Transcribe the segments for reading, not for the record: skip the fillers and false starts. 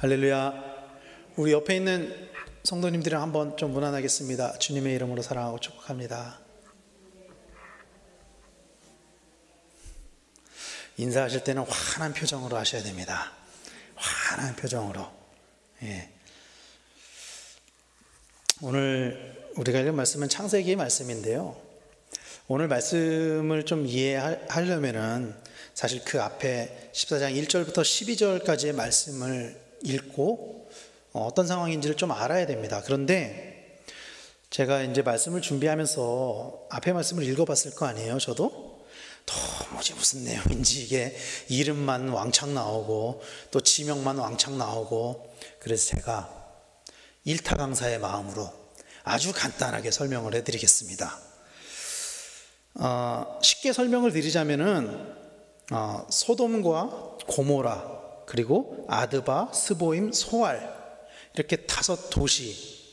할렐루야. 우리 옆에 있는 성도님들이랑 한번 좀 문안하겠습니다. 주님의 이름으로 사랑하고 축복합니다. 인사하실 때는 환한 표정으로 하셔야 됩니다. 환한 표정으로. 예. 오늘 우리가 읽은 말씀은 창세기의 말씀인데요. 오늘 말씀을 좀 이해하려면은 사실 그 앞에 14장 1절부터 12절까지의 말씀을 읽고 어떤 상황인지를 좀 알아야 됩니다. 그런데 제가 이제 말씀을 준비하면서 앞에 말씀을 읽어봤을 거 아니에요. 저도 도무지 무슨 내용인지 이게 이름만 왕창 나오고 또 지명만 왕창 나오고, 그래서 제가 일타 강사의 마음으로 아주 간단하게 설명을 해드리겠습니다. 쉽게 설명을 드리자면은 소돔과 고모라, 그리고 아드바, 스보임, 소알, 이렇게 다섯 도시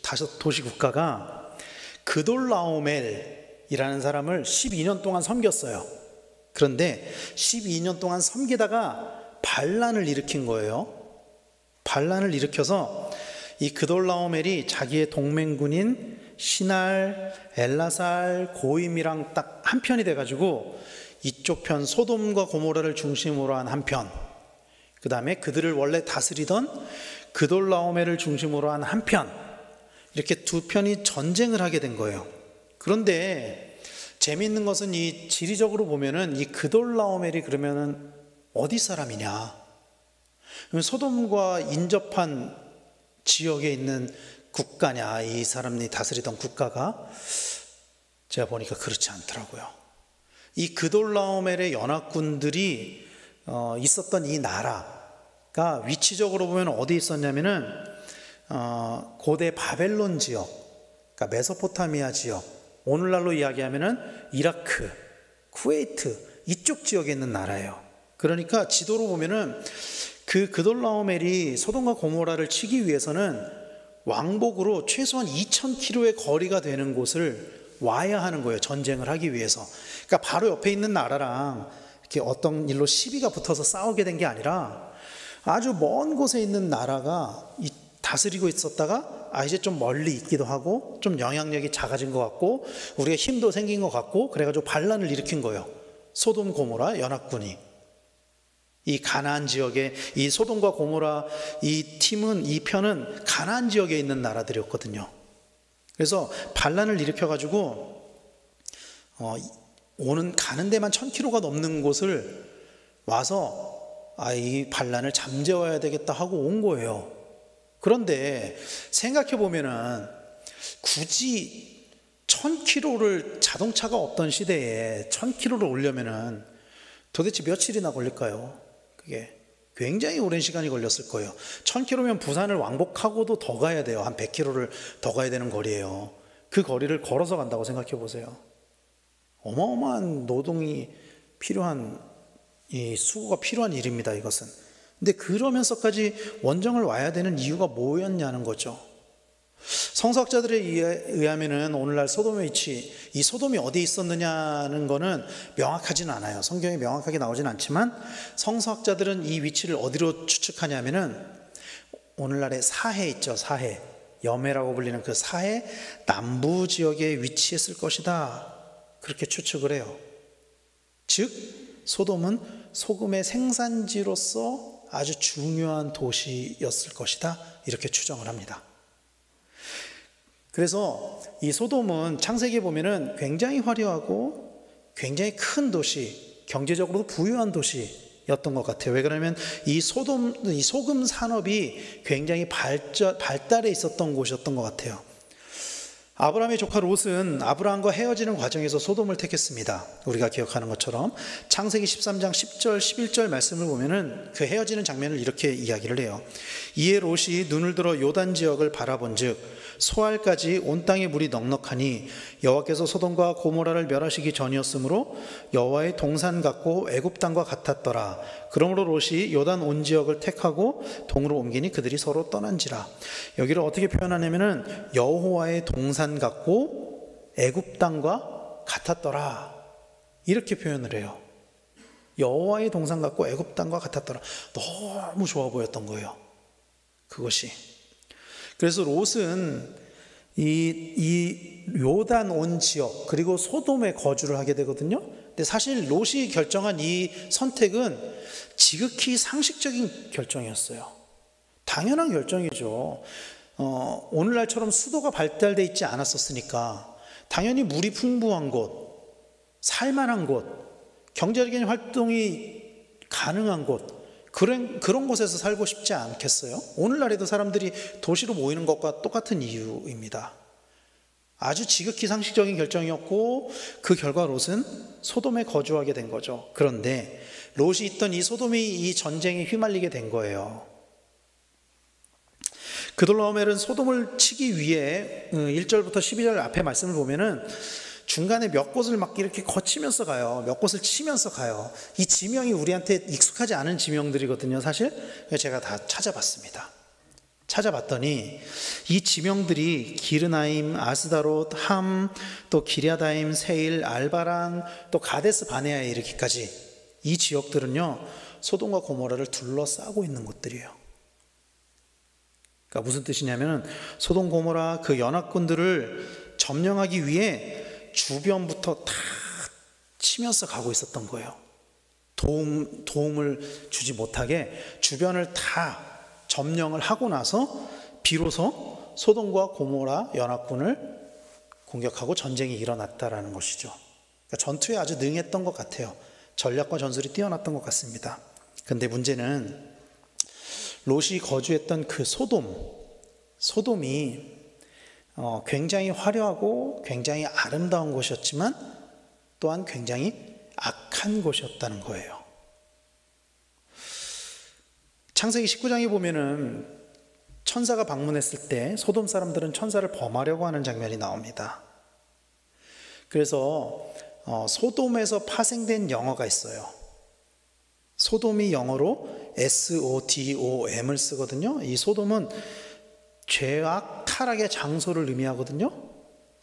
국가가 그돌라오멜이라는 사람을 12년 동안 섬겼어요. 그런데 12년 동안 섬기다가 반란을 일으킨 거예요. 반란을 일으켜서 이 그돌라오멜이 자기의 동맹군인 시날, 엘라살, 고임이랑 딱 한편이 돼가지고 이쪽 편 소돔과 고모라를 중심으로 한 한편, 그 다음에 그들을 원래 다스리던 그돌라오멜을 중심으로 한 한편, 이렇게 두 편이 전쟁을 하게 된 거예요. 그런데 재미있는 것은 이 지리적으로 보면은 이 그돌라오멜이 그러면은 어디 사람이냐? 소돔과 인접한 지역에 있는 국가냐? 이 사람이 다스리던 국가가? 제가 보니까 그렇지 않더라고요. 이 그돌라오멜의 연합군들이 있었던 이 나라가 위치적으로 보면 어디 있었냐면은 고대 바벨론 지역, 그러니까 메소포타미아 지역, 오늘날로 이야기하면은 이라크, 쿠웨이트 이쪽 지역에 있는 나라예요. 그러니까 지도로 보면은 그 그돌라오멜이 소돔과 고모라를 치기 위해서는 왕복으로 최소한 2000km의 거리가 되는 곳을 와야 하는 거예요. 전쟁을 하기 위해서. 그러니까 바로 옆에 있는 나라랑 이렇게 어떤 일로 시비가 붙어서 싸우게 된 게 아니라 아주 먼 곳에 있는 나라가 다스리고 있었다가 이제 좀 멀리 있기도 하고 좀 영향력이 작아진 것 같고 우리가 힘도 생긴 것 같고 그래가지고 반란을 일으킨 거예요. 소돔 고모라 연합군이. 이 가나안 지역에 이 소돔과 고모라 이 편은 가나안 지역에 있는 나라들이었거든요. 그래서 반란을 일으켜가지고 가는 데만 1000km가 넘는 곳을 와서 이 반란을 잠재워야 되겠다 하고 온 거예요. 그런데 생각해 보면은 굳이 1000km를 자동차가 없던 시대에 1000km를 오려면은 도대체 며칠이나 걸릴까요? 그게 굉장히 오랜 시간이 걸렸을 거예요. 1000km면 부산을 왕복하고도 더 가야 돼요. 한 100km를 더 가야 되는 거리예요. 그 거리를 걸어서 간다고 생각해 보세요. 어마어마한 노동이 필요한, 이 수고가 필요한 일입니다, 이것은. 근데 그러면서까지 원정을 와야 되는 이유가 뭐였냐는 거죠. 성서학자들에 의하면은 오늘날 소돔의 위치, 이 소돔이 어디에 있었느냐는 거는 명확하진 않아요. 성경에 명확하게 나오진 않지만 성서학자들은 이 위치를 어디로 추측하냐면은 오늘날의 사해 있죠, 사해. 여매라고 불리는 그 사해 남부 지역에 위치했을 것이다, 그렇게 추측을 해요. 즉 소돔은 소금의 생산지로서 아주 중요한 도시였을 것이다, 이렇게 추정을 합니다. 그래서 이 소돔은 창세기에 보면은 굉장히 화려하고 굉장히 큰 도시, 경제적으로도 부유한 도시였던 것 같아요. 왜 그러냐면 이 소금 산업이 굉장히 발달해 있었던 곳이었던 것 같아요. 아브라함의 조카 롯은 아브라함과 헤어지는 과정에서 소돔을 택했습니다. 우리가 기억하는 것처럼 창세기 13장 10절 11절 말씀을 보면은 그 헤어지는 장면을 이렇게 이야기를 해요. 이에 롯이 눈을 들어 요단 지역을 바라본즉 소알까지 온 땅에 물이 넉넉하니 여호와께서 소돔과 고모라를 멸하시기 전이었으므로 여호와의 동산 같고 애굽 땅과 같았더라. 그러므로 롯이 요단 온 지역을 택하고 동으로 옮기니 그들이 서로 떠난지라. 여기를 어떻게 표현하냐면은 여호와의 동산 같고 애굽 땅과 같았더라, 이렇게 표현을 해요. 여호와의 동산 같고 애굽 땅과 같았더라. 너무 좋아 보였던 거예요. 그것이. 그래서 롯은 이 요단 온 지역 그리고 소돔에 거주를 하게 되거든요. 근데 사실 롯이 결정한 이 선택은 지극히 상식적인 결정이었어요. 당연한 결정이죠. 오늘날처럼 수도가 발달되어 있지 않았었으니까 당연히 물이 풍부한 곳, 살만한 곳, 경제적인 활동이 가능한 곳, 그런 곳에서 살고 싶지 않겠어요? 오늘날에도 사람들이 도시로 모이는 것과 똑같은 이유입니다. 아주 지극히 상식적인 결정이었고 그 결과 롯은 소돔에 거주하게 된 거죠. 그런데 롯이 있던 이 소돔이 이 전쟁에 휘말리게 된 거예요. 그돌라오멜은 소돔을 치기 위해 1절부터 12절 앞에 말씀을 보면은 중간에 몇 곳을 막 이렇게 거치면서 가요. 몇 곳을 치면서 가요. 이 지명이 우리한테 익숙하지 않은 지명들이거든요, 사실. 제가 다 찾아봤습니다. 찾아봤더니 이 지명들이 기르나임, 아스다롯, 함, 또 기랴다임, 세일, 알바란, 또 가데스 바네아에 이르기까지 이 지역들은요 소돔과 고모라를 둘러싸고 있는 곳들이에요. 그러니까 무슨 뜻이냐면 소돔 고모라 그 연합군들을 점령하기 위해 주변부터 다 치면서 가고 있었던 거예요. 도움을 주지 못하게 주변을 다 점령을 하고 나서 비로소 소돔과 고모라 연합군을 공격하고 전쟁이 일어났다라는 것이죠. 그러니까 전투에 아주 능했던 것 같아요. 전략과 전술이 뛰어났던 것 같습니다. 그런데 문제는 롯이 거주했던 그 소돔이 굉장히 화려하고 굉장히 아름다운 곳이었지만 또한 굉장히 악한 곳이었다는 거예요. 창세기 19장에 보면은 천사가 방문했을 때 소돔 사람들은 천사를 범하려고 하는 장면이 나옵니다. 그래서 소돔에서 파생된 영어가 있어요. 소돔이 영어로 SODOM을 쓰거든요. 이 소돔은 죄악, 타락의 장소를 의미하거든요.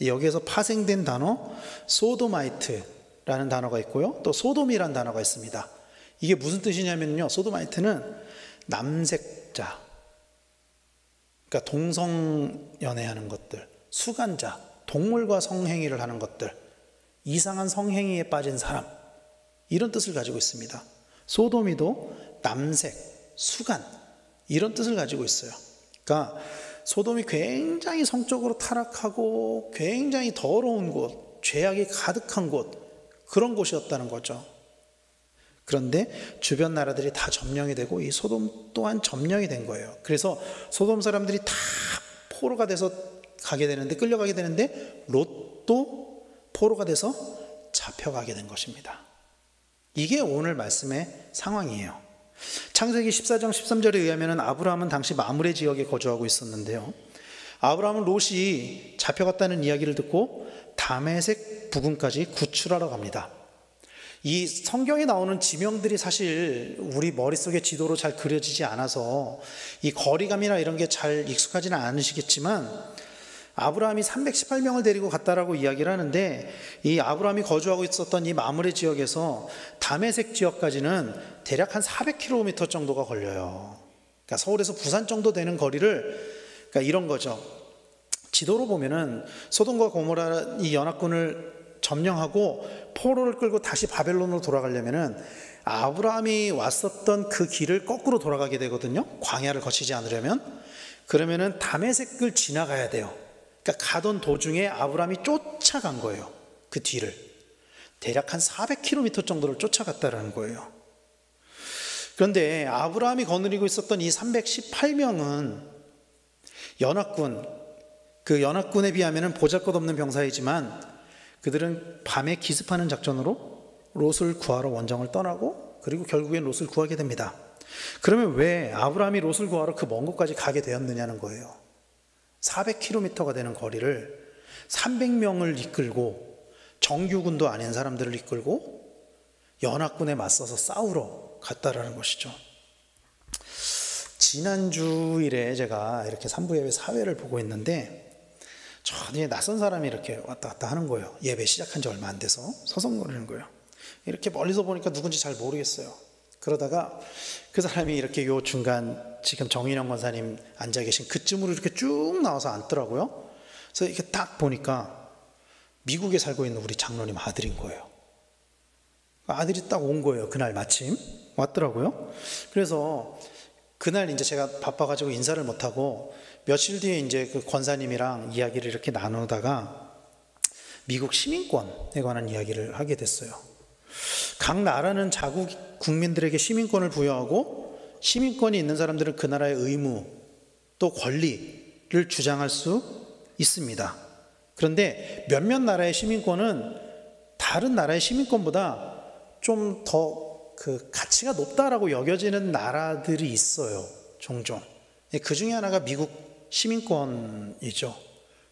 여기에서 파생된 단어 소도마이트라는 단어가 있고요. 또 소돔이라는 단어가 있습니다. 이게 무슨 뜻이냐면요, 소도마이트는 남색자, 그러니까 동성연애하는 것들, 수간자, 동물과 성행위를 하는 것들, 이상한 성행위에 빠진 사람, 이런 뜻을 가지고 있습니다. 소돔이도 남색, 수간, 이런 뜻을 가지고 있어요. 그러니까 소돔이 굉장히 성적으로 타락하고 굉장히 더러운 곳, 죄악이 가득한 곳, 그런 곳이었다는 거죠. 그런데 주변 나라들이 다 점령이 되고 이 소돔 또한 점령이 된 거예요. 그래서 소돔 사람들이 다 포로가 돼서 가게 되는데, 끌려가게 되는데 롯도 포로가 돼서 잡혀가게 된 것입니다. 이게 오늘 말씀의 상황이에요. 창세기 14장 13절에 의하면 아브라함은 당시 마므레 지역에 거주하고 있었는데요, 아브라함은 롯이 잡혀갔다는 이야기를 듣고 다메섹 부근까지 구출하러 갑니다. 이 성경에 나오는 지명들이 사실 우리 머릿속에 지도로 잘 그려지지 않아서 이 거리감이나 이런 게 잘 익숙하지는 않으시겠지만 아브라함이 318명을 데리고 갔다라고 이야기를 하는데, 이 아브라함이 거주하고 있었던 이 마므레 지역에서 다메섹 지역까지는 대략 한 400km 정도가 걸려요. 그러니까 서울에서 부산 정도 되는 거리를, 그러니까 이런 거죠. 지도로 보면은 소돔과 고모라 이 연합군을 점령하고 포로를 끌고 다시 바벨론으로 돌아가려면은 아브라함이 왔었던 그 길을 거꾸로 돌아가게 되거든요. 광야를 거치지 않으려면. 그러면은 다메섹을 지나가야 돼요. 그러니까 가던 도중에 아브라함이 쫓아간 거예요. 그 뒤를 대략 한 400km 정도를 쫓아갔다라는 거예요. 그런데 아브라함이 거느리고 있었던 이 318명은 연합군, 그 연합군에 비하면 보잘것없는 병사이지만 그들은 밤에 기습하는 작전으로 롯을 구하러 원정을 떠나고 그리고 결국엔 롯을 구하게 됩니다. 그러면 왜 아브라함이 롯을 구하러 그 먼 곳까지 가게 되었느냐는 거예요. 400km가 되는 거리를 300명을 이끌고, 정규군도 아닌 사람들을 이끌고 연합군에 맞서서 싸우러 갔다라는 것이죠. 지난주일에 제가 이렇게 산부예배 사회를 보고 있는데 저 뒤에 낯선 사람이 이렇게 왔다 갔다 하는 거예요. 예배 시작한 지 얼마 안 돼서 서성거리는 거예요. 이렇게 멀리서 보니까 누군지 잘 모르겠어요. 그러다가 그 사람이 이렇게 요 중간 지금 정인영 권사님 앉아 계신 그쯤으로 이렇게 쭉 나와서 앉더라고요. 그래서 이렇게 딱 보니까 미국에 살고 있는 우리 장로님 아들인 거예요. 아들이 딱 온 거예요. 그날 마침 왔더라고요. 그래서 그날 이제 제가 바빠가지고 인사를 못하고 며칠 뒤에 이제 그 권사님이랑 이야기를 이렇게 나누다가 미국 시민권에 관한 이야기를 하게 됐어요. 각 나라는 자국 국민들에게 시민권을 부여하고 시민권이 있는 사람들은 그 나라의 의무 또 권리를 주장할 수 있습니다. 그런데 몇몇 나라의 시민권은 다른 나라의 시민권보다 좀 더 그 가치가 높다라고 여겨지는 나라들이 있어요. 종종. 그 중에 하나가 미국 시민권이죠.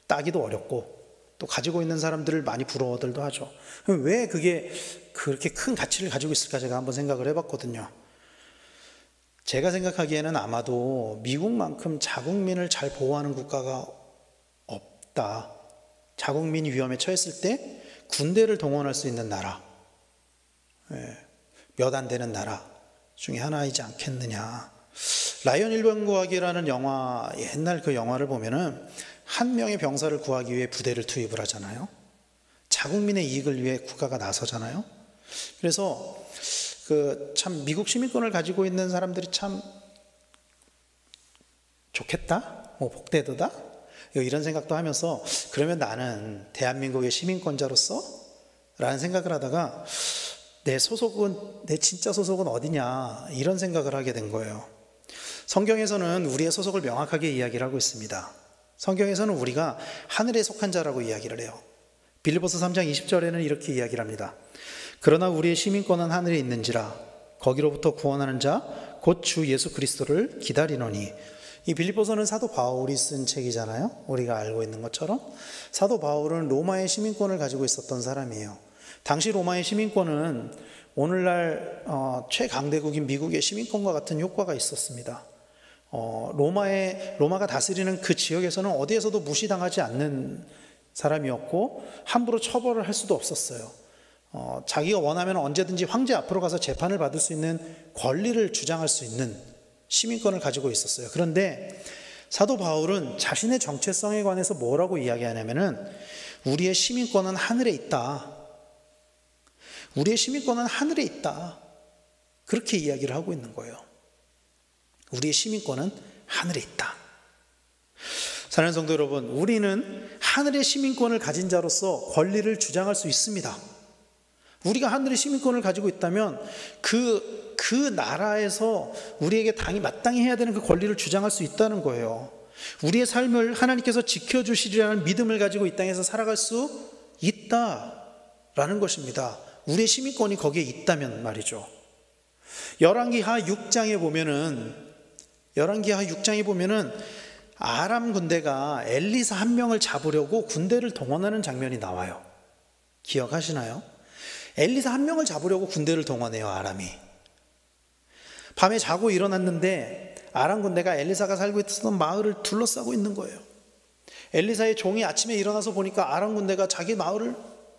따기도 어렵고 또 가지고 있는 사람들을 많이 부러워들도 하죠. 왜 그게 그렇게 큰 가치를 가지고 있을까 제가 한번 생각을 해봤거든요. 제가 생각하기에는 아마도 미국만큼 자국민을 잘 보호하는 국가가 없다. 자국민이 위험에 처했을 때 군대를 동원할 수 있는 나라, 몇 안 되는 나라 중에 하나이지 않겠느냐. 라이언 일병구하기라는 영화, 옛날 그 영화를 보면은 한 명의 병사를 구하기 위해 부대를 투입을 하잖아요. 자국민의 이익을 위해 국가가 나서잖아요. 그래서 그 참 미국 시민권을 가지고 있는 사람들이 참 좋겠다, 뭐 복되도다 이런 생각도 하면서 그러면 나는 대한민국의 시민권자로서 라는 생각을 하다가 내 소속은, 내 진짜 소속은 어디냐 이런 생각을 하게 된 거예요. 성경에서는 우리의 소속을 명확하게 이야기를 하고 있습니다. 성경에서는 우리가 하늘에 속한 자라고 이야기를 해요. 빌립보서 3장 20절에는 이렇게 이야기를 합니다. 그러나 우리의 시민권은 하늘에 있는지라 거기로부터 구원하는 자 곧 주 예수 그리스도를 기다리노니. 이 빌립보서는 사도 바울이 쓴 책이잖아요. 우리가 알고 있는 것처럼 사도 바울은 로마의 시민권을 가지고 있었던 사람이에요. 당시 로마의 시민권은 오늘날 최강대국인 미국의 시민권과 같은 효과가 있었습니다. 로마가 다스리는 그 지역에서는 어디에서도 무시당하지 않는 사람이었고 함부로 처벌을 할 수도 없었어요. 자기가 원하면 언제든지 황제 앞으로 가서 재판을 받을 수 있는 권리를 주장할 수 있는 시민권을 가지고 있었어요. 그런데 사도 바울은 자신의 정체성에 관해서 뭐라고 이야기하냐면은 우리의 시민권은 하늘에 있다. 우리의 시민권은 하늘에 있다. 그렇게 이야기를 하고 있는 거예요. 우리의 시민권은 하늘에 있다. 사랑하는 성도 여러분, 우리는 하늘의 시민권을 가진 자로서 권리를 주장할 수 있습니다. 우리가 하늘의 시민권을 가지고 있다면 그 나라에서 우리에게 마땅히 해야 되는 그 권리를 주장할 수 있다는 거예요. 우리의 삶을 하나님께서 지켜주시리라는 믿음을 가지고 이 땅에서 살아갈 수 있다라는 것입니다. 우리의 시민권이 거기에 있다면 말이죠. 열왕기하 6장에 보면은 아람 군대가 엘리사 한 명을 잡으려고 군대를 동원하는 장면이 나와요. 기억하시나요? 엘리사 한 명을 잡으려고 군대를 동원해요. 아람이 밤에 자고 일어났는데 아람 군대가 엘리사가 살고 있었던 마을을 둘러싸고 있는 거예요. 엘리사의 종이 아침에 일어나서 보니까 아람 군대가 자기 마을을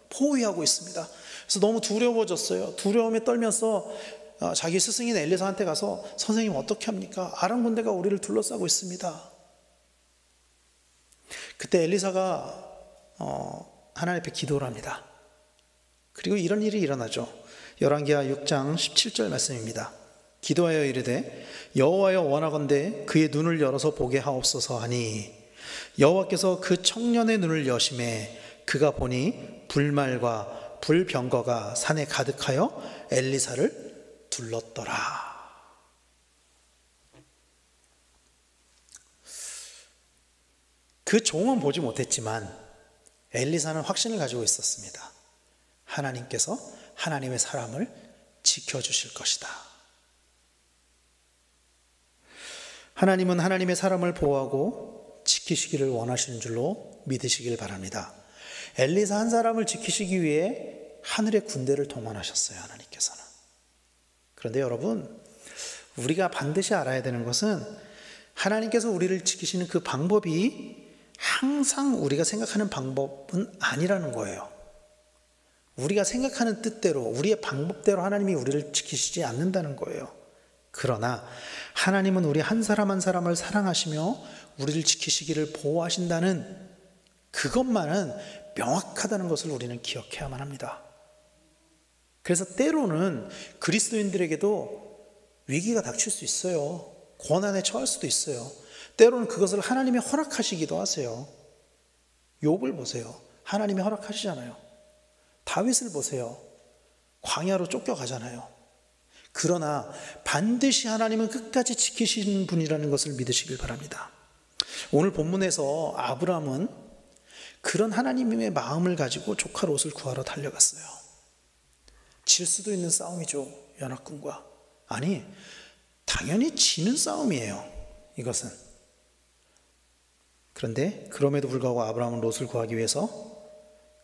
포위하고 있습니다. 그래서 너무 두려워졌어요. 두려움에 떨면서 자기 스승인 엘리사한테 가서 선생님 어떻게 합니까? 아람 군대가 우리를 둘러싸고 있습니다. 그때 엘리사가 하나님 앞에 기도를 합니다. 그리고 이런 일이 일어나죠. 열왕기하 6장 17절 말씀입니다. 기도하여 이르되 여호와여 원하건대 그의 눈을 열어서 보게 하옵소서 하니 여호와께서 그 청년의 눈을 여심해 그가 보니 불말과 불병거가 산에 가득하여 엘리사를 둘렀더라. 그 종은 보지 못했지만 엘리사는 확신을 가지고 있었습니다. 하나님께서 하나님의 사람을 지켜주실 것이다. 하나님은 하나님의 사람을 보호하고 지키시기를 원하시는 줄로 믿으시길 바랍니다. 엘리사 한 사람을 지키시기 위해 하늘의 군대를 동원하셨어요. 하나님께서는. 그런데 여러분, 우리가 반드시 알아야 되는 것은 하나님께서 우리를 지키시는 그 방법이 항상 우리가 생각하는 방법은 아니라는 거예요. 우리가 생각하는 뜻대로, 우리의 방법대로 하나님이 우리를 지키시지 않는다는 거예요. 그러나 하나님은 우리 한 사람 한 사람을 사랑하시며 우리를 지키시기를 보호하신다는 그것만은 명확하다는 것을 우리는 기억해야만 합니다. 그래서 때로는 그리스도인들에게도 위기가 닥칠 수 있어요. 고난에 처할 수도 있어요. 때로는 그것을 하나님이 허락하시기도 하세요. 욥을 보세요. 하나님이 허락하시잖아요. 다윗을 보세요. 광야로 쫓겨가잖아요. 그러나 반드시 하나님은 끝까지 지키시는 분이라는 것을 믿으시길 바랍니다. 오늘 본문에서 아브라함은 그런 하나님의 마음을 가지고 조카 롯을 구하러 달려갔어요. 질 수도 있는 싸움이죠. 연합군과. 아니, 당연히 지는 싸움이에요. 이것은. 그런데 그럼에도 불구하고 아브라함은 롯을 구하기 위해서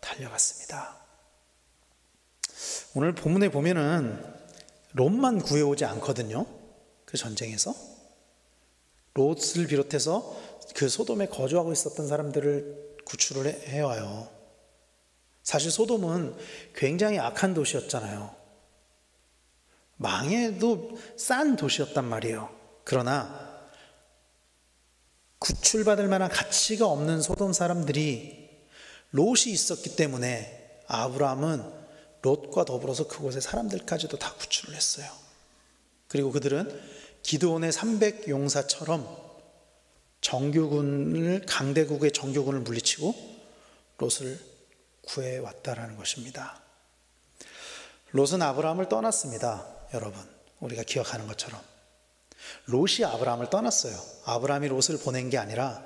달려갔습니다. 오늘 본문에 보면은 롯만 구해오지 않거든요. 그 전쟁에서. 롯을 비롯해서 그 소돔에 거주하고 있었던 사람들을 구출을 해와요. 사실 소돔은 굉장히 악한 도시였잖아요. 망해도 싼 도시였단 말이에요. 그러나 구출받을 만한 가치가 없는 소돔 사람들이 롯이 있었기 때문에 아브라함은 롯과 더불어서 그곳의 사람들까지도 다 구출을 했어요. 그리고 그들은 기드온의 300용사처럼 정규군을, 강대국의 정규군을 물리치고 롯을 구해왔다라는 것입니다. 롯은 아브라함을 떠났습니다. 여러분, 우리가 기억하는 것처럼 롯이 아브라함을 떠났어요. 아브라함이 롯을 보낸 게 아니라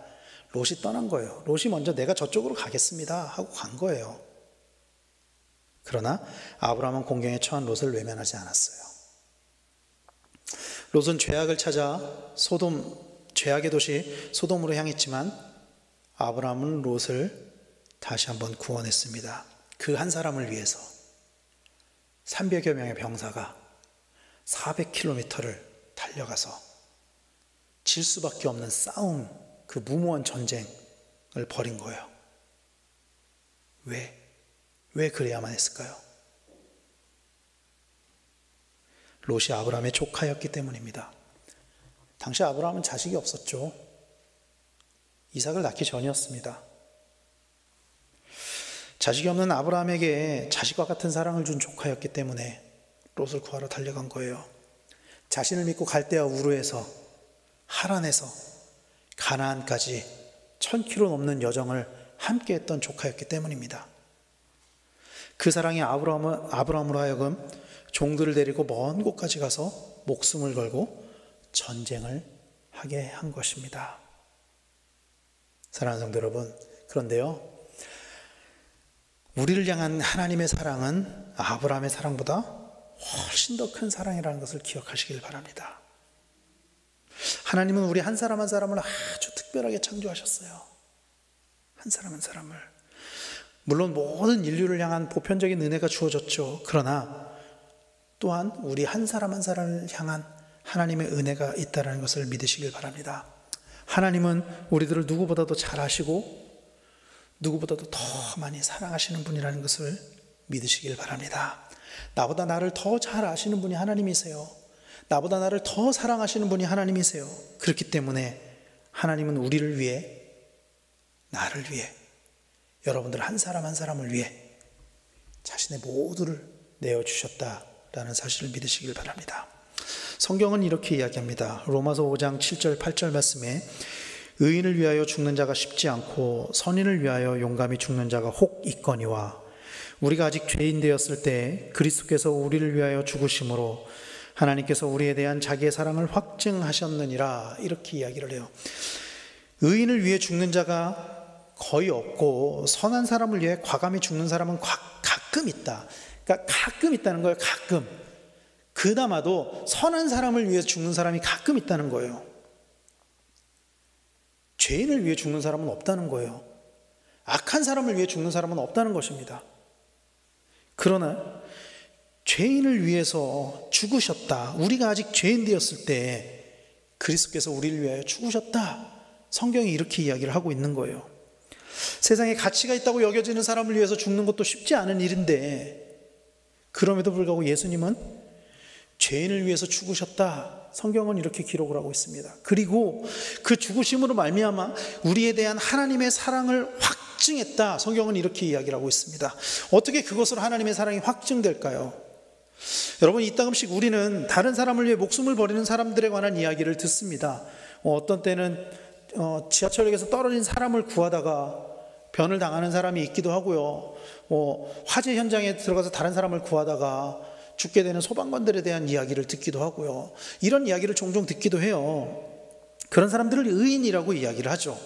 롯이 떠난 거예요. 롯이 먼저 내가 저쪽으로 가겠습니다 하고 간 거예요. 그러나 아브라함은 공경에 처한 롯을 외면하지 않았어요. 롯은 죄악을 찾아 죄악의 도시 소돔으로 향했지만 아브라함은 롯을 다시 한번 구원했습니다. 그 한 사람을 위해서 300여 명의 병사가 400km를 달려가서 질 수밖에 없는 싸움, 그 무모한 전쟁을 벌인 거예요. 왜 그래야만 했을까요? 롯이 아브라함의 조카였기 때문입니다. 당시 아브라함은 자식이 없었죠. 이삭을 낳기 전이었습니다. 자식이 없는 아브라함에게 자식과 같은 사랑을 준 조카였기 때문에 롯을 구하러 달려간 거예요. 자신을 믿고 갈대아 우르에서 하란에서 가나안까지 1000km 넘는 여정을 함께했던 조카였기 때문입니다. 그 사랑이 아브라함으로 하여금 종들을 데리고 먼 곳까지 가서 목숨을 걸고 전쟁을 하게 한 것입니다. 사랑하는 성도 여러분, 그런데요, 우리를 향한 하나님의 사랑은 아브라함의 사랑보다 훨씬 더 큰 사랑이라는 것을 기억하시길 바랍니다. 하나님은 우리 한 사람 한 사람을 아주 특별하게 창조하셨어요. 한 사람 한 사람을. 물론 모든 인류를 향한 보편적인 은혜가 주어졌죠. 그러나 또한 우리 한 사람 한 사람을 향한 하나님의 은혜가 있다는 것을 믿으시길 바랍니다. 하나님은 우리들을 누구보다도 잘 아시고 누구보다도 더 많이 사랑하시는 분이라는 것을 믿으시길 바랍니다. 나보다 나를 더 잘 아시는 분이 하나님이세요. 나보다 나를 더 사랑하시는 분이 하나님이세요. 그렇기 때문에 하나님은 우리를 위해, 나를 위해, 여러분들 한 사람 한 사람을 위해 자신의 모두를 내어주셨다라는 사실을 믿으시길 바랍니다. 성경은 이렇게 이야기합니다. 로마서 5장 7절 8절 말씀에 의인을 위하여 죽는 자가 쉽지 않고 선인을 위하여 용감히 죽는 자가 혹 있거니와 우리가 아직 죄인 되었을 때 그리스도께서 우리를 위하여 죽으심으로 하나님께서 우리에 대한 자기의 사랑을 확증하셨느니라, 이렇게 이야기를 해요. 의인을 위해 죽는 자가 거의 없고 선한 사람을 위해 과감히 죽는 사람은 가끔 있다. 그러니까 가끔 있다는 거예요. 가끔. 그나마도 선한 사람을 위해 죽는 사람이 가끔 있다는 거예요. 죄인을 위해 죽는 사람은 없다는 거예요. 악한 사람을 위해 죽는 사람은 없다는 것입니다. 그러나 죄인을 위해서 죽으셨다. 우리가 아직 죄인 되었을 때 그리스도께서 우리를 위하여 죽으셨다. 성경이 이렇게 이야기를 하고 있는 거예요. 세상에 가치가 있다고 여겨지는 사람을 위해서 죽는 것도 쉽지 않은 일인데, 그럼에도 불구하고 예수님은 죄인을 위해서 죽으셨다. 성경은 이렇게 기록을 하고 있습니다. 그리고 그 죽으심으로 말미암아 우리에 대한 하나님의 사랑을 확증했다. 성경은 이렇게 이야기를 하고 있습니다. 어떻게 그것으로 하나님의 사랑이 확증될까요? 여러분, 이따금씩 우리는 다른 사람을 위해 목숨을 버리는 사람들에 관한 이야기를 듣습니다. 어떤 때는 지하철역에서 떨어진 사람을 구하다가 변을 당하는 사람이 있기도 하고요. 화재 현장에 들어가서 다른 사람을 구하다가 죽게 되는 소방관들에 대한 이야기를 듣기도 하고요. 이런 이야기를 종종 듣기도 해요. 그런 사람들을 의인이라고 이야기를 하죠.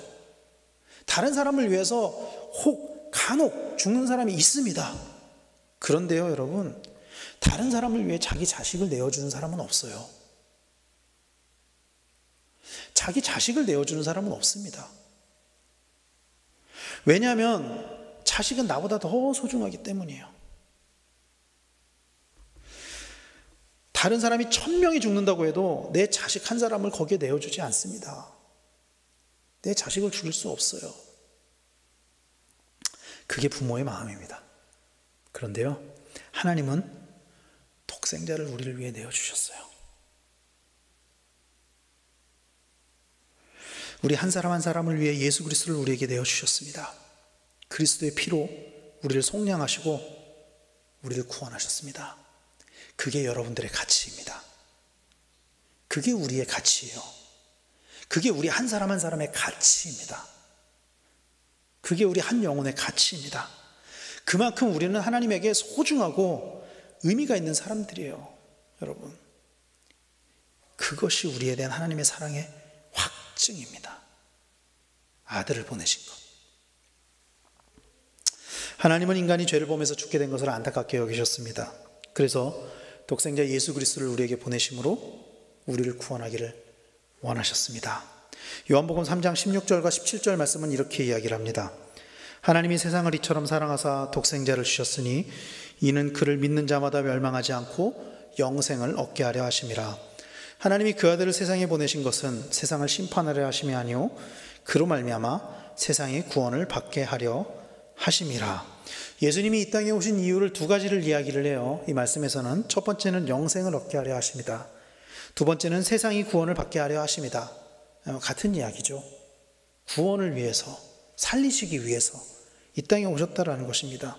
다른 사람을 위해서 간혹 죽는 사람이 있습니다. 그런데요, 여러분, 다른 사람을 위해 자기 자식을 내어주는 사람은 없어요. 자기 자식을 내어주는 사람은 없습니다. 왜냐하면 자식은 나보다 더 소중하기 때문이에요. 다른 사람이 1000명이 죽는다고 해도 내 자식 한 사람을 거기에 내어주지 않습니다. 내 자식을 죽일 수 없어요. 그게 부모의 마음입니다. 그런데요, 하나님은 독생자를 우리를 위해 내어주셨어요. 우리 한 사람 한 사람을 위해 예수 그리스도를 우리에게 내어주셨습니다. 그리스도의 피로 우리를 속량하시고 우리를 구원하셨습니다. 그게 여러분들의 가치입니다. 그게 우리의 가치예요. 그게 우리 한 사람 한 사람의 가치입니다. 그게 우리 한 영혼의 가치입니다. 그만큼 우리는 하나님에게 소중하고 의미가 있는 사람들이에요. 여러분, 그것이 우리에 대한 하나님의 사랑의 확증입니다. 아들을 보내신 것. 하나님은 인간이 죄를 범해서 죽게 된 것을 안타깝게 여기셨습니다. 그래서 독생자 예수 그리스도를 우리에게 보내심으로 우리를 구원하기를 원하셨습니다. 요한복음 3장 16절과 17절 말씀은 이렇게 이야기를 합니다. 하나님이 세상을 이처럼 사랑하사 독생자를 주셨으니 이는 그를 믿는 자마다 멸망하지 않고 영생을 얻게 하려 하심이라. 하나님이 그 아들을 세상에 보내신 것은 세상을 심판하려 하심이 아니요 그로 말미암아 세상의 구원을 받게 하려 하심이라. 예수님이 이 땅에 오신 이유를 두 가지를 이야기를 해요. 이 말씀에서는 첫 번째는 영생을 얻게 하려 하십니다. 두 번째는 세상이 구원을 받게 하려 하십니다. 같은 이야기죠. 구원을 위해서, 살리시기 위해서 이 땅에 오셨다라는 것입니다.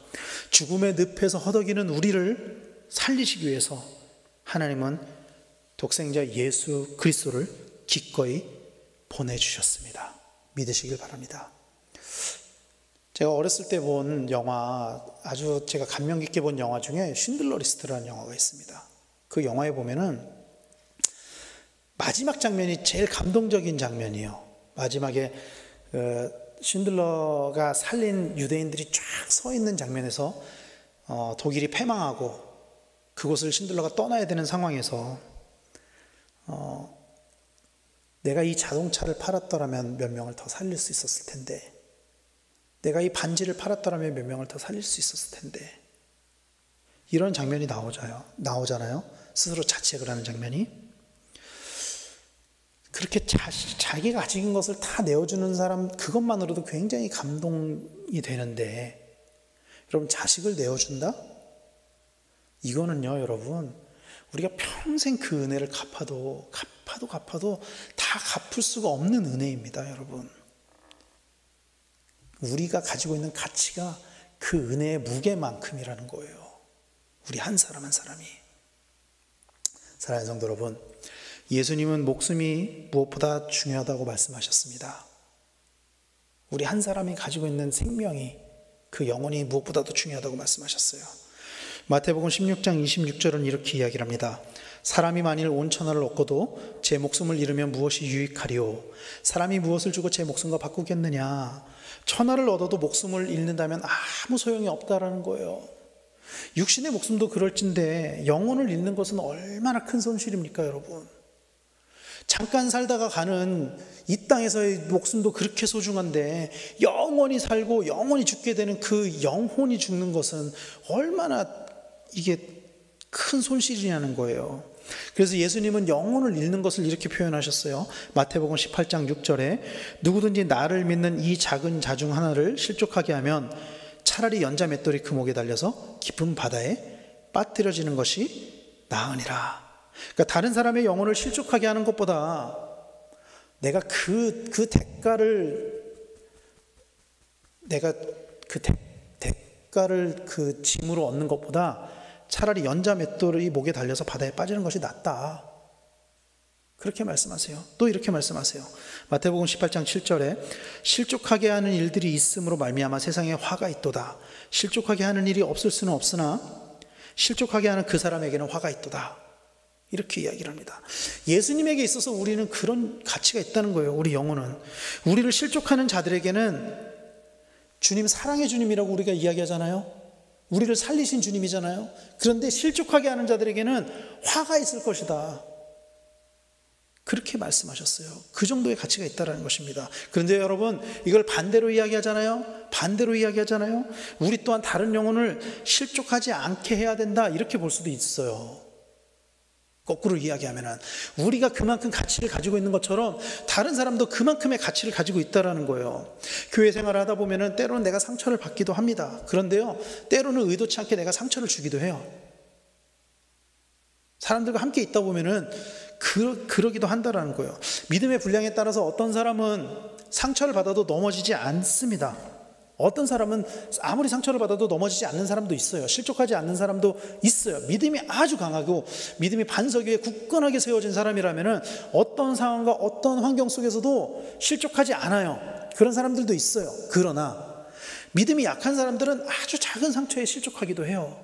죽음의 늪에서 허덕이는 우리를 살리시기 위해서 하나님은 독생자 예수 그리스도를 기꺼이 보내주셨습니다. 믿으시길 바랍니다. 제가 어렸을 때 본 영화, 아주 제가 감명 깊게 본 영화 중에 쉰들러 리스트라는 영화가 있습니다. 그 영화에 보면은 마지막 장면이 제일 감동적인 장면이에요. 마지막에 쉰들러가 살린 유대인들이 쫙 서 있는 장면에서 독일이 패망하고 그곳을 쉰들러가 떠나야 되는 상황에서 내가 이 자동차를 팔았더라면 몇 명을 더 살릴 수 있었을 텐데, 내가 이 반지를 팔았더라면 몇 명을 더 살릴 수 있었을 텐데, 이런 장면이 나오잖아요. 스스로 자책을 하는 장면이. 그렇게 자기가 가진 것을 다 내어주는 사람, 그것만으로도 굉장히 감동이 되는데, 여러분, 자식을 내어준다? 이거는요, 여러분, 우리가 평생 그 은혜를 갚아도 다 갚을 수가 없는 은혜입니다, 여러분. 우리가 가지고 있는 가치가 그 은혜의 무게만큼이라는 거예요. 우리 한 사람 한 사람이. 사랑하는 성도 여러분, 예수님은 목숨이 무엇보다 중요하다고 말씀하셨습니다. 우리 한 사람이 가지고 있는 생명이, 그 영혼이 무엇보다도 중요하다고 말씀하셨어요. 마태복음 16장 26절은 이렇게 이야기를 합니다. 사람이 만일 온 천하를 얻고도 제 목숨을 잃으면 무엇이 유익하리요? 사람이 무엇을 주고 제 목숨과 바꾸겠느냐? 천하를 얻어도 목숨을 잃는다면 아무 소용이 없다라는 거예요. 육신의 목숨도 그럴진데 영혼을 잃는 것은 얼마나 큰 손실입니까, 여러분? 잠깐 살다가 가는 이 땅에서의 목숨도 그렇게 소중한데, 영원히 살고 영원히 죽게 되는 그 영혼이 죽는 것은 얼마나 이게 큰 손실이냐는 거예요. 그래서 예수님은 영혼을 잃는 것을 이렇게 표현하셨어요. 마태복음 18장 6절에 누구든지 나를 믿는 이 작은 자 중 하나를 실족하게 하면 차라리 연자 맷돌이 그 목에 달려서 깊은 바다에 빠뜨려지는 것이 나으니라. 그러니까 다른 사람의 영혼을 실족하게 하는 것보다 내가 그 대가를 그 짐으로 얻는 것보다 차라리 연자 맷돌이 목에 달려서 바다에 빠지는 것이 낫다. 그렇게 말씀하세요. 또 이렇게 말씀하세요. 마태복음 18장 7절에 실족하게 하는 일들이 있음으로 말미암아 세상에 화가 있도다. 실족하게 하는 일이 없을 수는 없으나 실족하게 하는 그 사람에게는 화가 있도다. 이렇게 이야기를 합니다. 예수님에게 있어서 우리는 그런 가치가 있다는 거예요. 우리 영혼은. 우리를 실족하는 자들에게는 주님 사랑의 주님이라고 우리가 이야기하잖아요. 우리를 살리신 주님이잖아요. 그런데 실족하게 하는 자들에게는 화가 있을 것이다. 그렇게 말씀하셨어요. 그 정도의 가치가 있다는 것입니다. 그런데 여러분, 이걸 반대로 이야기하잖아요. 우리 또한 다른 영혼을 실족하지 않게 해야 된다, 이렇게 볼 수도 있어요. 거꾸로 이야기하면은 우리가 그만큼 가치를 가지고 있는 것처럼 다른 사람도 그만큼의 가치를 가지고 있다라는 거예요. 교회 생활을 하다 보면은 때로는 내가 상처를 받기도 합니다. 그런데요, 때로는 의도치 않게 내가 상처를 주기도 해요. 사람들과 함께 있다 보면은 그러기도 한다라는 거예요. 믿음의 분량에 따라서 어떤 사람은 상처를 받아도 넘어지지 않습니다. 어떤 사람은 아무리 상처를 받아도 넘어지지 않는 사람도 있어요. 실족하지 않는 사람도 있어요. 믿음이 아주 강하고 믿음이 반석 위에 굳건하게 세워진 사람이라면 어떤 상황과 어떤 환경 속에서도 실족하지 않아요. 그런 사람들도 있어요. 그러나 믿음이 약한 사람들은 아주 작은 상처에 실족하기도 해요.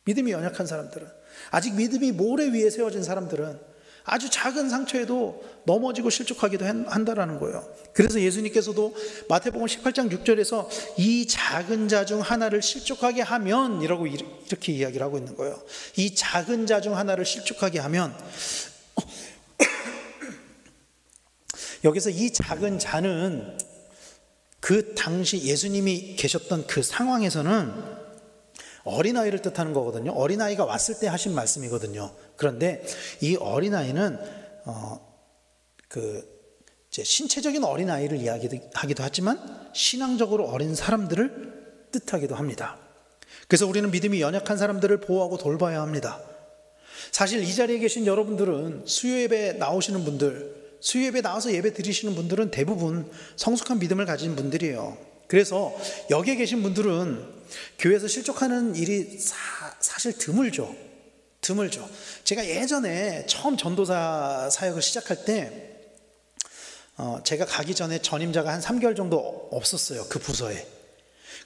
믿음이 연약한 사람들은, 아직 믿음이 모래 위에 세워진 사람들은 아주 작은 상처에도 넘어지고 실족하기도 한다라는 거예요. 그래서 예수님께서도 마태복음 18장 6절에서 이 작은 자 중 하나를 실족하게 하면 이라고 이렇게 이야기를 하고 있는 거예요. 이 작은 자 중 하나를 실족하게 하면 여기서 이 작은 자는 그 당시 예수님이 계셨던 그 상황에서는 어린아이를 뜻하는 거거든요. 어린아이가 왔을 때 하신 말씀이거든요. 그런데 이 어린아이는 이제 신체적인 어린아이를 이야기하기도 하지만 신앙적으로 어린 사람들을 뜻하기도 합니다. 그래서 우리는 믿음이 연약한 사람들을 보호하고 돌봐야 합니다. 사실 이 자리에 계신 여러분들은 수요예배 나오시는 분들, 수요예배 나와서 예배 드리시는 분들은 대부분 성숙한 믿음을 가진 분들이에요. 그래서 여기에 계신 분들은 교회에서 실족하는 일이 사실 드물죠. 제가 예전에 처음 전도사 사역을 시작할 때 제가 가기 전에 전임자가 한 3개월 정도 없었어요. 그 부서에.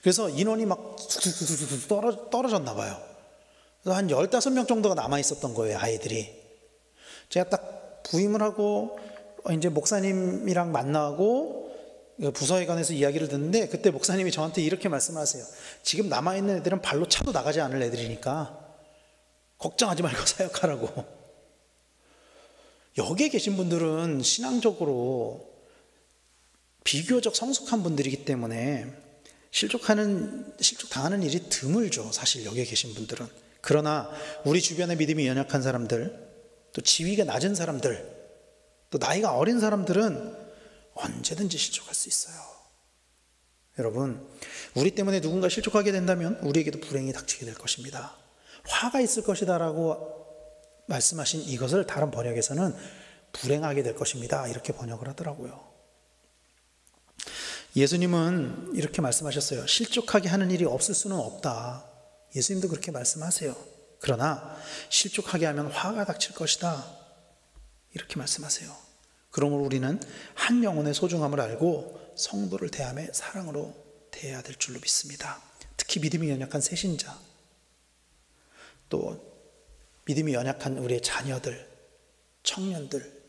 그래서 인원이 막 떨어졌나 봐요. 그래서 한 15명 정도가 남아 있었던 거예요, 아이들이. 제가 딱 부임을 하고 이제 목사님이랑 만나고 부서에 관해서 이야기를 듣는데, 그때 목사님이 저한테 이렇게 말씀하세요. 지금 남아있는 애들은 발로 차도 나가지 않을 애들이니까 걱정하지 말고 사역하라고. 여기에 계신 분들은 신앙적으로 비교적 성숙한 분들이기 때문에 실족당하는 일이 드물죠. 사실 여기에 계신 분들은. 그러나 우리 주변에 믿음이 연약한 사람들, 또 지위가 낮은 사람들, 또 나이가 어린 사람들은 언제든지 실족할 수 있어요. 여러분, 우리 때문에 누군가 실족하게 된다면 우리에게도 불행이 닥치게 될 것입니다. 화가 있을 것이다 라고 말씀하신 이것을 다른 번역에서는 불행하게 될 것입니다, 이렇게 번역을 하더라고요. 예수님은 이렇게 말씀하셨어요. 실족하게 하는 일이 없을 수는 없다. 예수님도 그렇게 말씀하세요. 그러나 실족하게 하면 화가 닥칠 것이다, 이렇게 말씀하세요. 그러므로 우리는 한 영혼의 소중함을 알고 성도를 대함에 사랑으로 대해야 될 줄로 믿습니다. 특히 믿음이 연약한 새신자, 또 믿음이 연약한 우리의 자녀들, 청년들,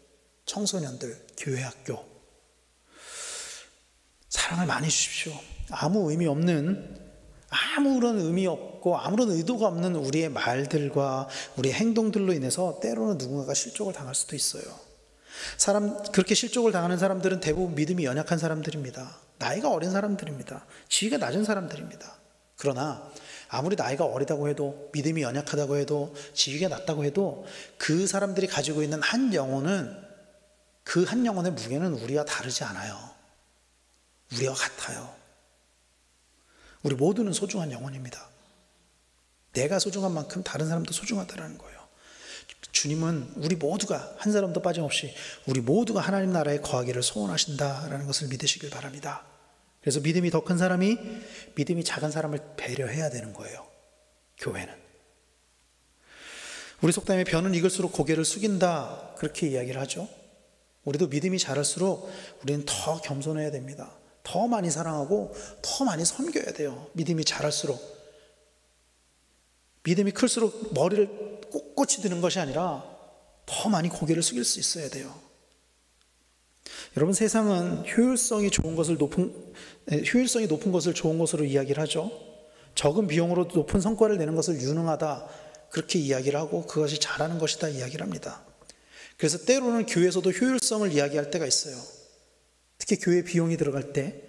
청소년들, 교회 학교, 사랑을 많이 주십시오. 아무런 의미 없고 아무런 의도가 없는 우리의 말들과 우리의 행동들로 인해서 때로는 누군가가 실족을 당할 수도 있어요. 그렇게 실족을 당하는 사람들은 대부분 믿음이 연약한 사람들입니다. 나이가 어린 사람들입니다. 지위가 낮은 사람들입니다. 그러나 아무리 나이가 어리다고 해도, 믿음이 연약하다고 해도, 지위가 낮다고 해도 그 사람들이 가지고 있는 한 영혼은, 그 한 영혼의 무게는 우리와 다르지 않아요. 우리와 같아요. 우리 모두는 소중한 영혼입니다. 내가 소중한 만큼 다른 사람도 소중하다는 거예요. 주님은 우리 모두가, 한 사람도 빠짐없이 우리 모두가 하나님 나라에 거하기를 소원하신다라는 것을 믿으시길 바랍니다. 그래서 믿음이 더 큰 사람이 믿음이 작은 사람을 배려해야 되는 거예요. 교회는. 우리 속담에 벼는 익을수록 고개를 숙인다, 그렇게 이야기를 하죠. 우리도 믿음이 자랄수록 우리는 더 겸손해야 됩니다. 더 많이 사랑하고 더 많이 섬겨야 돼요. 믿음이 자랄수록. 믿음이 클수록 머리를 꼿꼿이 드는 것이 아니라 더 많이 고개를 숙일 수 있어야 돼요. 여러분, 세상은 효율성이 높은 것을 좋은 것으로 이야기를 하죠. 적은 비용으로 높은 성과를 내는 것을 유능하다, 그렇게 이야기를 하고 그것이 잘하는 것이다 이야기를 합니다. 그래서 때로는 교회에서도 효율성을 이야기할 때가 있어요. 특히 교회 비용이 들어갈 때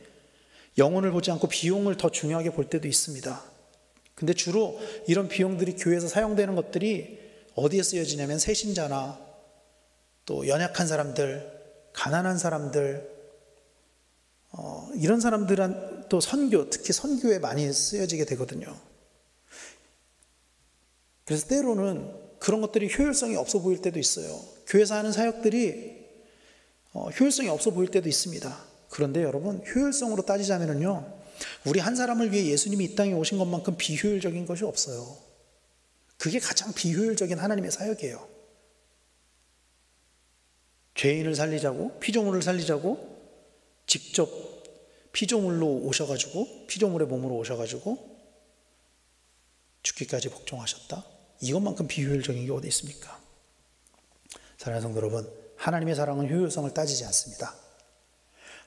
영혼을 보지 않고 비용을 더 중요하게 볼 때도 있습니다. 근데 주로 이런 비용들이 교회에서 사용되는 것들이 어디에 쓰여지냐면 새신자나 또 연약한 사람들, 가난한 사람들, 이런 사람들은 또 선교, 특히 선교에 많이 쓰여지게 되거든요. 그래서 때로는 그런 것들이 효율성이 없어 보일 때도 있어요. 교회에서 하는 사역들이 효율성이 없어 보일 때도 있습니다. 그런데 여러분, 효율성으로 따지자면요, 우리 한 사람을 위해 예수님이 이 땅에 오신 것만큼 비효율적인 것이 없어요. 그게 가장 비효율적인 하나님의 사역이에요. 죄인을 살리자고, 피조물을 살리자고 직접 피조물로 오셔가지고, 피조물의 몸으로 오셔가지고 죽기까지 복종하셨다. 이것만큼 비효율적인 게 어디 있습니까? 사랑하는 성도 여러분, 하나님의 사랑은 효율성을 따지지 않습니다.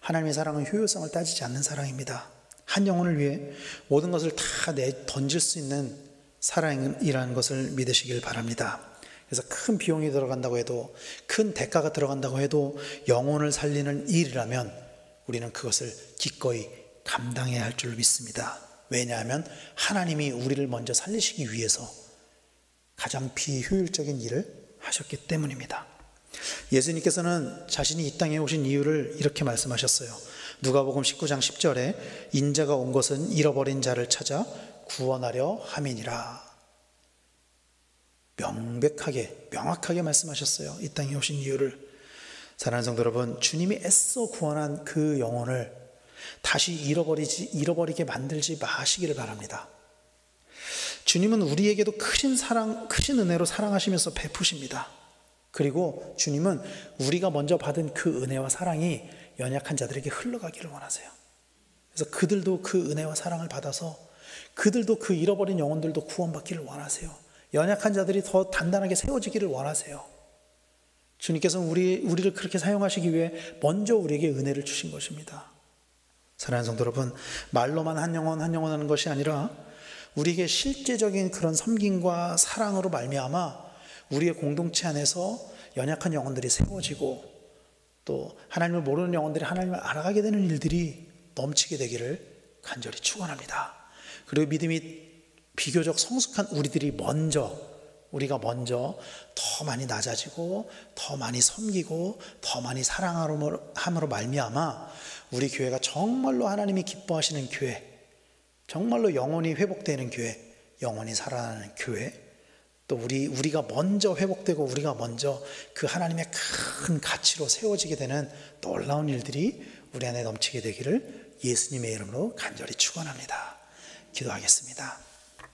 하나님의 사랑은 효율성을 따지지 않는 사랑입니다. 한 영혼을 위해 모든 것을 다 던질 수 있는 사랑이라는 것을 믿으시길 바랍니다. 그래서 큰 비용이 들어간다고 해도, 큰 대가가 들어간다고 해도 영혼을 살리는 일이라면 우리는 그것을 기꺼이 감당해야 할 줄 믿습니다. 왜냐하면 하나님이 우리를 먼저 살리시기 위해서 가장 비효율적인 일을 하셨기 때문입니다. 예수님께서는 자신이 이 땅에 오신 이유를 이렇게 말씀하셨어요. 누가복음 19장 10절에 인자가 온 것은 잃어버린 자를 찾아 구원하려 함이니라. 명확하게 말씀하셨어요. 이 땅에 오신 이유를. 사랑하는 성도 여러분, 주님이 애써 구원한 그 영혼을 다시 잃어버리게 만들지 마시기를 바랍니다. 주님은 우리에게도 크신 은혜로 사랑하시면서 베푸십니다. 그리고 주님은 우리가 먼저 받은 그 은혜와 사랑이 연약한 자들에게 흘러가기를 원하세요. 그래서 그들도 그 은혜와 사랑을 받아서 그들도 그 잃어버린 영혼들도 구원받기를 원하세요. 연약한 자들이 더 단단하게 세워지기를 원하세요. 주님께서는 우리를 그렇게 사용하시기 위해 먼저 우리에게 은혜를 주신 것입니다. 사랑하는 성도 여러분, 말로만 한 영혼 하는 것이 아니라 우리에게 실제적인 그런 섬김과 사랑으로 말미암아 우리의 공동체 안에서 연약한 영혼들이 세워지고 또 하나님을 모르는 영혼들이 하나님을 알아가게 되는 일들이 넘치게 되기를 간절히 축원합니다. 그리고 믿음이 비교적 성숙한 우리가 먼저 더 많이 낮아지고 더 많이 섬기고 더 많이 사랑함으로 말미암아 우리 교회가 정말로 하나님이 기뻐하시는 교회, 정말로 영혼이 회복되는 교회, 영혼이 살아나는 교회, 또 우리가 먼저 회복되고 우리가 먼저 그 하나님의 큰 가치로 세워지게 되는 놀라운 일들이 우리 안에 넘치게 되기를 예수님의 이름으로 간절히 축원합니다. 기도하겠습니다.